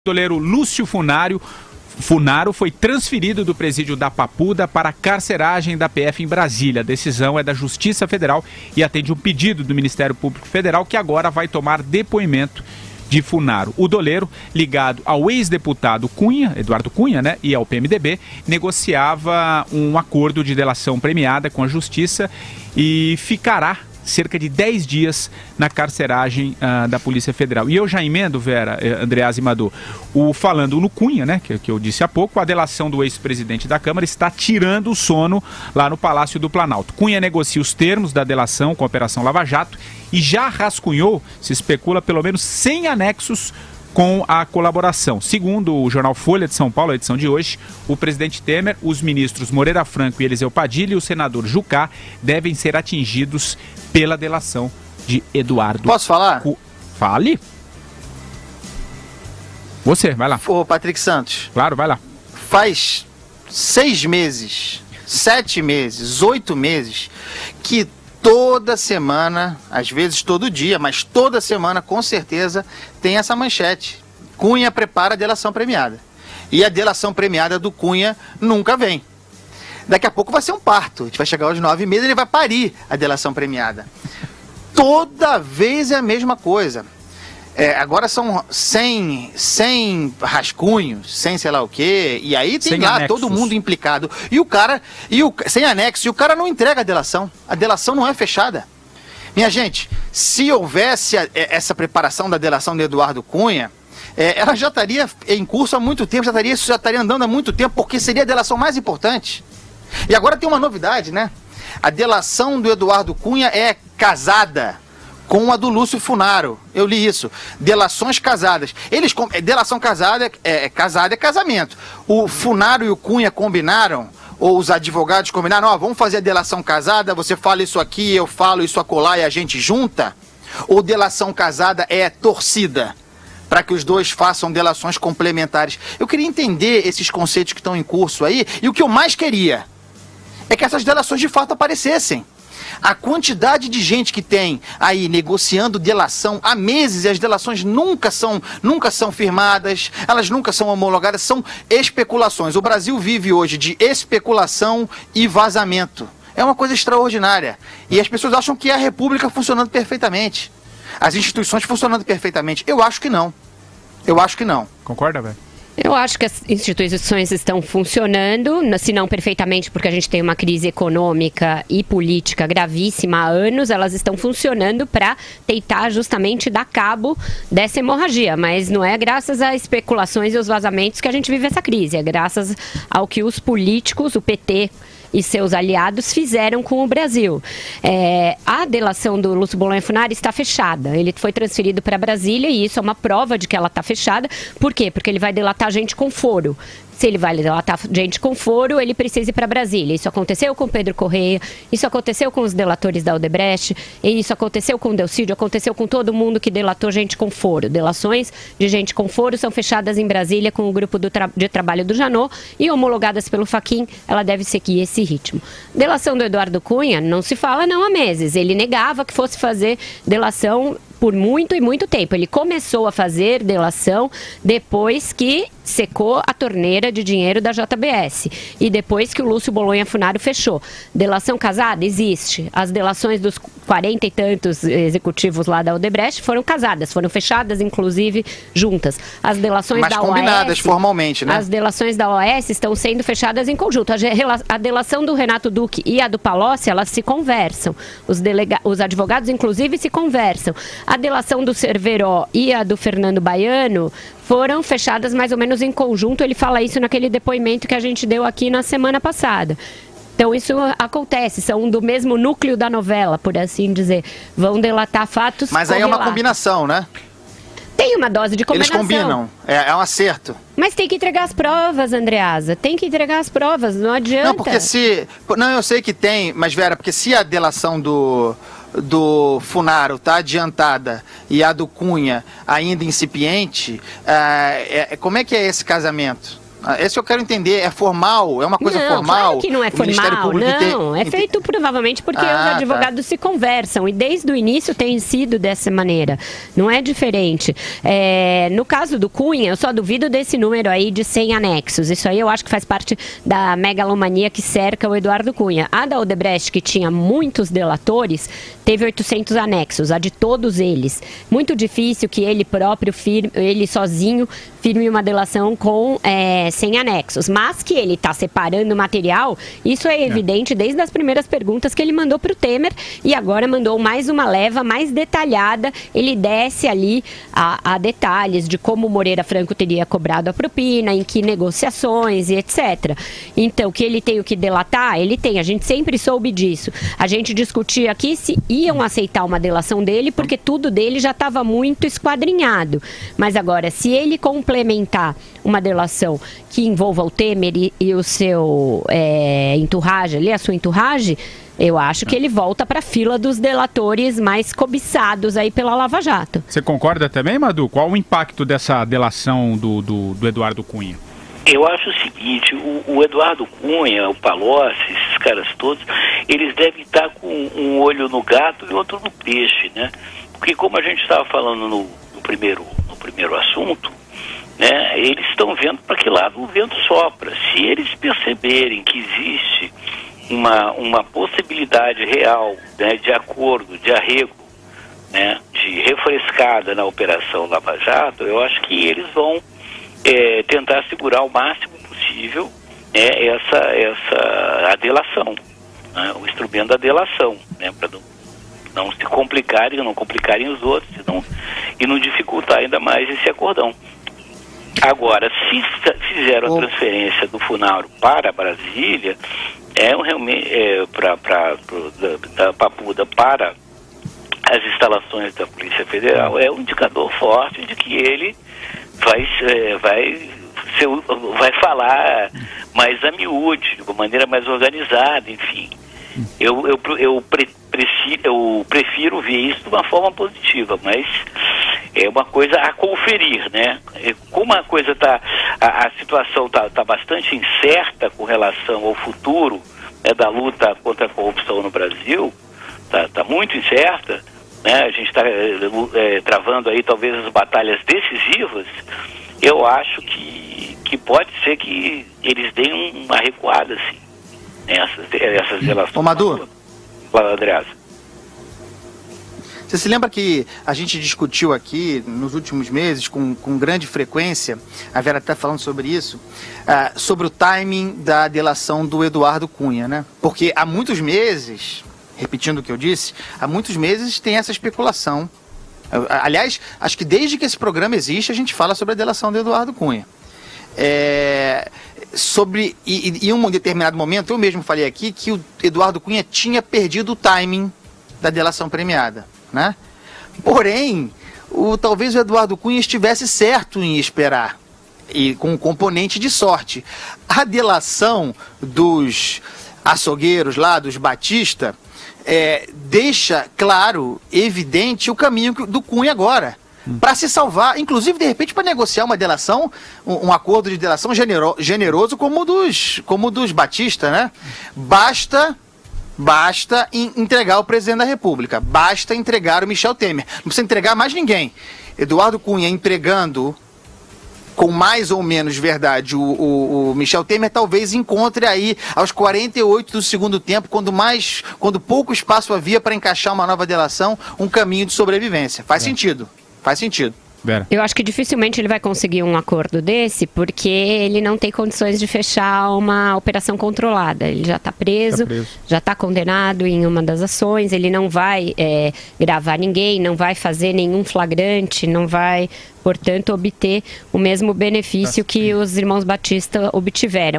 O doleiro Lúcio Funaro foi transferido do presídio da Papuda para a carceragem da PF em Brasília. A decisão é da Justiça Federal e atende um pedido do Ministério Público Federal, que agora vai tomar depoimento de Funaro. O doleiro, ligado ao ex-deputado Cunha, Eduardo Cunha, e ao PMDB, negociava um acordo de delação premiada com a Justiça e ficará cerca de 10 dias na carceragem da Polícia Federal. E eu já emendo, Vera, Andreasa e Madu, falando no Cunha, que eu disse há pouco, a delação do ex-presidente da Câmara está tirando o sono lá no Palácio do Planalto. Cunha negocia os termos da delação com a Operação Lava Jato e já rascunhou, se especula, pelo menos 100 anexos com a colaboração. Segundo o jornal Folha de São Paulo, a edição de hoje, o presidente Temer, os ministros Moreira Franco e Eliseu Padilha e o senador Jucá devem ser atingidos pela delação de Eduardo. Posso falar? Fale. Você, vai lá. Ô, Patrick Santos. Claro, vai lá. Faz 6 meses, 7 meses, 8 meses que toda semana, às vezes todo dia, mas toda semana com certeza tem essa manchete: Cunha prepara a delação premiada. E a delação premiada do Cunha nunca vem. Daqui a pouco vai ser um parto, a gente vai chegar aos 9 meses e ele vai parir a delação premiada. Toda vez é a mesma coisa. Agora são 100 rascunhos, 100 sei lá o quê, e aí tem lá anexos. Todo mundo implicado. Sem anexo, e o cara não entrega a delação não é fechada. Minha gente, se houvesse essa preparação da delação de Eduardo Cunha, ela já estaria em curso há muito tempo, já estaria andando há muito tempo, porque seria a delação mais importante. E agora tem uma novidade, A delação do Eduardo Cunha é casada com a do Lúcio Funaro. Eu li isso. Delações casadas. Delação casada é casamento. O Funaro e o Cunha combinaram, ou os advogados combinaram, vamos fazer a delação casada, você fala isso aqui, eu falo isso acolá e a gente junta? Ou delação casada é torcida, para que os dois façam delações complementares? Eu queria entender esses conceitos que estão em curso aí, e o que eu mais queria é que essas delações de fato aparecessem. A quantidade de gente que tem aí negociando delação há meses, e as delações nunca são firmadas, elas nunca são homologadas, são especulações. O Brasil vive hoje de especulação e vazamento. É uma coisa extraordinária. E as pessoas acham que é a República funcionando perfeitamente, as instituições funcionando perfeitamente. Eu acho que não. Concorda, velho? Eu acho que as instituições estão funcionando, se não perfeitamente, porque a gente tem uma crise econômica e política gravíssima há anos. Elas estão funcionando para tentar justamente dar cabo dessa hemorragia, mas não é graças a especulações e os vazamentos que a gente vive essa crise, é graças ao que os políticos, o PT e seus aliados fizeram com o Brasil. A delação do Lúcio Funaro está fechada. Ele foi transferido para Brasília e isso é uma prova de que ela está fechada. Por quê? Porque ele vai delatar gente com foro. Se ele vai delatar gente com foro, ele precisa ir para Brasília. Isso aconteceu com Pedro Correia, isso aconteceu com os delatores da Odebrecht, isso aconteceu com o Delcídio, aconteceu com todo mundo que delatou gente com foro. Delações de gente com foro são fechadas em Brasília com o grupo de trabalho do Janot e homologadas pelo Fachin. Ela deve seguir esse ritmo. Delação do Eduardo Cunha não se fala não há meses. Ele negava que fosse fazer delação por muito e muito tempo. Ele começou a fazer delação depois que secou a torneira de dinheiro da JBS e depois que o Lúcio Funaro fechou. Delação casada? Existe. As delações dos 40 e tantos executivos lá da Odebrecht foram casadas, foram fechadas, inclusive, juntas. As delações da OAS... Mas combinadas formalmente, As delações da OAS estão sendo fechadas em conjunto. A delação do Renato Duque e a do Palocci, elas se conversam. Os advogados, inclusive, se conversam. A delação do Cerveró e a do Fernando Baiano foram fechadas mais ou menos em conjunto. Ele fala isso naquele depoimento que a gente deu aqui na semana passada. Então isso acontece, são do mesmo núcleo da novela, por assim dizer. Vão delatar fatos. Mas aí é uma combinação, Tem uma dose de combinação. Eles combinam, é um acerto. Mas tem que entregar as provas, Andreasa. Tem que entregar as provas, não adianta. Não, porque eu sei que tem, mas Vera, porque se a delação do Funaro está adiantada e a do Cunha ainda incipiente, como é que é esse casamento? Esse eu quero entender, é formal? É uma coisa formal? Claro que não é formal, não. É feito provavelmente porque os advogados se conversam e desde o início tem sido dessa maneira. Não é diferente. No caso do Cunha, eu só duvido desse número aí de 100 anexos. Isso aí eu acho que faz parte da megalomania que cerca o Eduardo Cunha. A da Odebrecht, que tinha muitos delatores, teve 800 anexos, a de todos eles. Muito difícil que ele próprio, ele sozinho, firme uma delação com 100 anexos. Mas que ele está separando o material, isso é evidente desde as primeiras perguntas que ele mandou para o Temer e agora mandou mais uma leva mais detalhada. Ele desce ali a detalhes de como o Moreira Franco teria cobrado a propina, em que negociações e etc. Então, que ele tem o que delatar, ele tem. A gente sempre soube disso. A gente discutia aqui se iam aceitar uma delação dele, porque tudo dele já estava muito esquadrinhado. Mas agora, se ele complementar uma delação que envolva o Temer e o seu entourage ali, a sua entourage, eu acho que ele volta para a fila dos delatores mais cobiçados aí pela Lava Jato. Você concorda também, Madu? Qual o impacto dessa delação do Eduardo Cunha? Eu acho o seguinte, o Eduardo Cunha, o Palocci, esses caras todos, eles devem estar com um olho no gato e outro no peixe, né? Porque como a gente estava falando no primeiro assunto, né, eles estão vendo para que lado o vento sopra. Se eles perceberem que existe uma possibilidade real, né, de acordo, de arrego, né, de refrescada na Operação Lava Jato, eu acho que eles vão tentar segurar o máximo possível a delação, né, o instrumento da delação, né, para não se complicarem, não complicarem os outros e não dificultar ainda mais esse acordão. Agora, se fizeram a transferência do Funaro para Brasília, da Papuda para as instalações da Polícia Federal, é um indicador forte de que ele vai falar mais a miúde, de uma maneira mais organizada, enfim. Eu prefiro ver isso de uma forma positiva, mas é uma coisa a conferir, né? Como a coisa a situação tá bastante incerta com relação ao futuro, né, da luta contra a corrupção no Brasil, tá muito incerta, né? A gente está travando aí talvez as batalhas decisivas. Eu acho que pode ser que eles deem uma recuada, assim, essas relações. Ô, Madu. Fala, Andreasa. Você se lembra que a gente discutiu aqui nos últimos meses com grande frequência, a Vera está falando sobre isso, sobre o timing da delação do Eduardo Cunha, né? Porque há muitos meses, repetindo o que eu disse, há muitos meses tem essa especulação. Aliás, acho que desde que esse programa existe, a gente fala sobre a delação do Eduardo Cunha. Em um determinado momento, eu mesmo falei aqui que o Eduardo Cunha tinha perdido o timing da delação premiada, né? Porém, talvez o Eduardo Cunha estivesse certo em esperar, e com um componente de sorte. A delação dos açougueiros lá, dos Batista, deixa claro, evidente, o caminho do Cunha agora. Para se salvar, inclusive, de repente, para negociar uma delação, um acordo de delação generoso como o dos Batista, né? Basta entregar o presidente da República, basta entregar o Michel Temer. Não precisa entregar mais ninguém. Eduardo Cunha entregando com mais ou menos verdade o Michel Temer, talvez encontre aí aos 48 do segundo tempo, quando pouco espaço havia para encaixar uma nova delação, um caminho de sobrevivência. Faz sentido. Faz sentido. Vera. Eu acho que dificilmente ele vai conseguir um acordo desse, porque ele não tem condições de fechar uma operação controlada. Ele já está preso, já está condenado em uma das ações, ele não vai gravar ninguém, não vai fazer nenhum flagrante, não vai, portanto, obter o mesmo benefício que os irmãos Batista obtiveram.